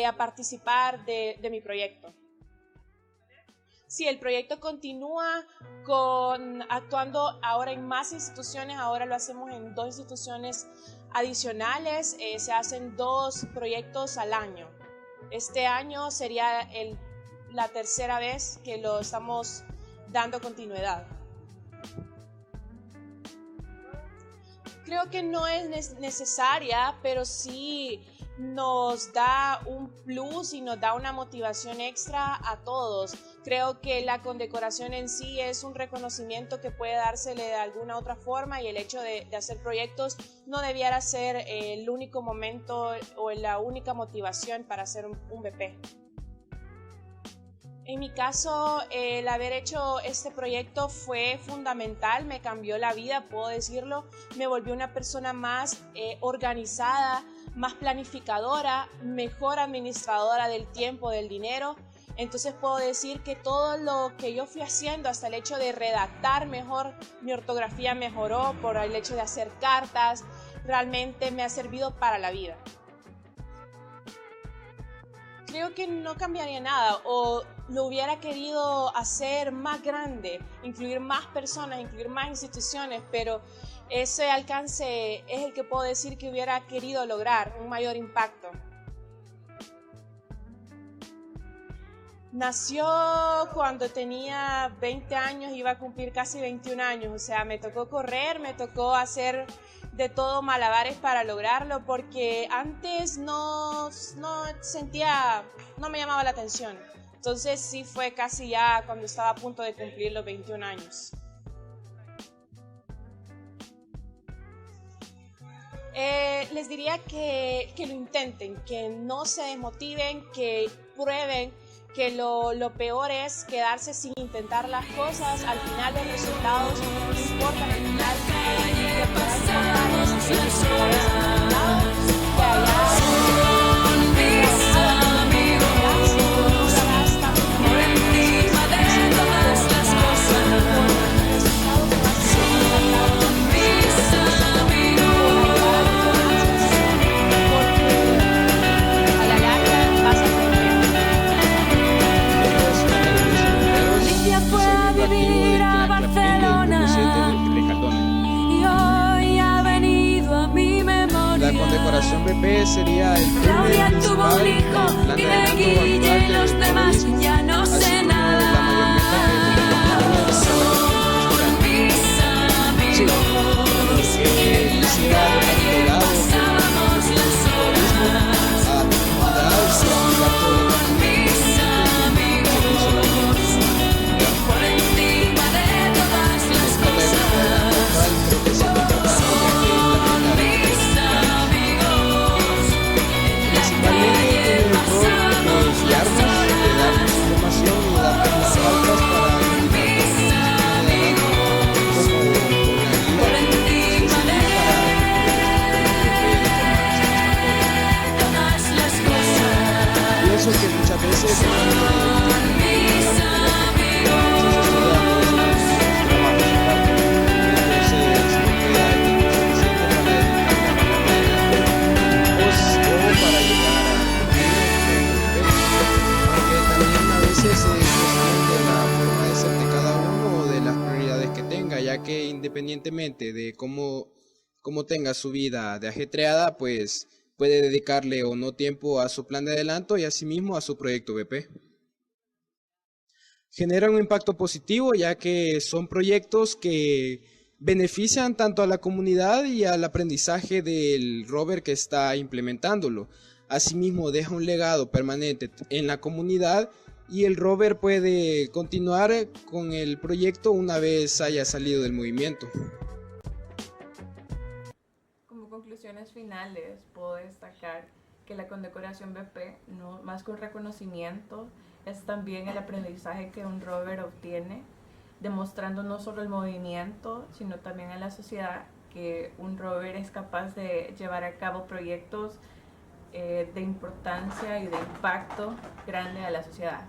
a participar de mi proyecto. Sí, el proyecto continúa actuando ahora en más instituciones. Ahora lo hacemos en 2 instituciones adicionales. Se hacen 2 proyectos al año. Este año sería la tercera vez que lo estamos dando continuidad. Creo que no es necesaria, pero sí nos da un plus y nos da una motivación extra a todos. Creo que la condecoración en sí es un reconocimiento que puede dársele de alguna otra forma, y el hecho de hacer proyectos no debiera ser el único momento o la única motivación para hacer un BP. En mi caso, el haber hecho este proyecto fue fundamental, me cambió la vida, puedo decirlo. Me volvió una persona más organizada, más planificadora, mejor administradora del tiempo, del dinero. Entonces puedo decir que todo lo que yo fui haciendo, hasta el hecho de redactar mejor, mi ortografía mejoró por el hecho de hacer cartas, realmente me ha servido para la vida. Creo que no cambiaría nada, o lo hubiera querido hacer más grande, incluir más personas, incluir más instituciones, pero ese alcance es el que puedo decir que hubiera querido lograr, un mayor impacto. Nació cuando tenía 20 años, iba a cumplir casi 21 años, o sea, me tocó correr, me tocó hacer de todo malabares para lograrlo, porque antes no me llamaba la atención. Entonces sí fue casi ya cuando estaba a punto de cumplir los 21 años. Les diría que lo intenten, que no se desmotiven, que prueben, que lo peor es quedarse sin intentar las cosas. Al final los resultados no importan, al final La condecoración BP sería el premio principal del plan de adelanto actual del terrorismo, ya no sé nada. La mayor meta que son mis amigos, que siga legado del terrorismo a la comunidad y sea un acto de mis amigos, por encima de todas las cosas. Creo que siempre pienso que muchas veces ya que independientemente de cómo tenga su vida de ajetreada, pues puede dedicarle o no tiempo a su plan de adelanto y asimismo a su proyecto BP. Generan un impacto positivo ya que son proyectos que benefician tanto a la comunidad y al aprendizaje del rover que está implementándolo. Asimismo deja un legado permanente en la comunidad y el rover puede continuar con el proyecto una vez haya salido del movimiento. Como conclusiones finales, puedo destacar que la condecoración BP, no, más que un reconocimiento, es también el aprendizaje que un rover obtiene, demostrando no solo el movimiento, sino también a la sociedad que un rover es capaz de llevar a cabo proyectos de importancia y de impacto grande a la sociedad.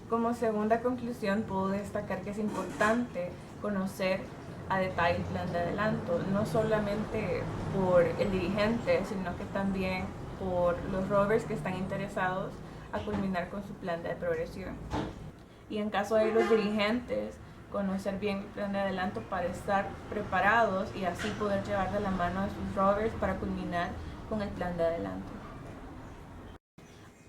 Como segunda conclusión, puedo destacar que es importante conocer a detalle el plan de adelanto, no solamente por el dirigente, sino que también por los rovers que están interesados a culminar con su plan de progresión. Y en caso de los dirigentes, conocer bien el plan de adelanto para estar preparados y así poder llevar de la mano a sus rovers para culminar con el plan de adelanto.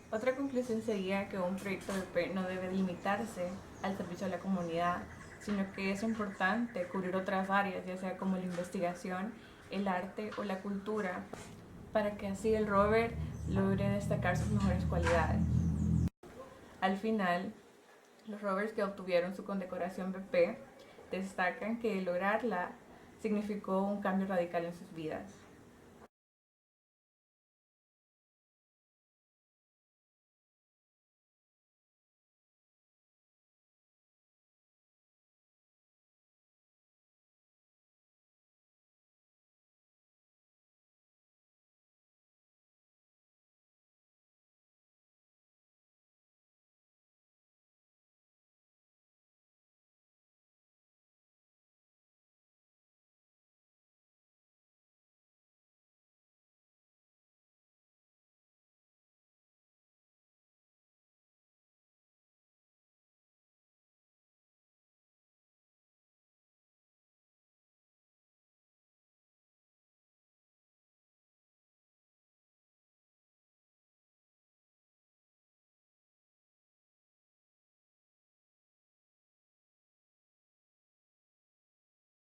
Otra conclusión sería que un proyecto BP no debe limitarse al servicio de la comunidad, sino que es importante cubrir otras áreas, ya sea como la investigación, el arte o la cultura, para que así el rover logre destacar sus mejores cualidades. Al final, los rovers que obtuvieron su condecoración BP destacan que lograrla significó un cambio radical en sus vidas.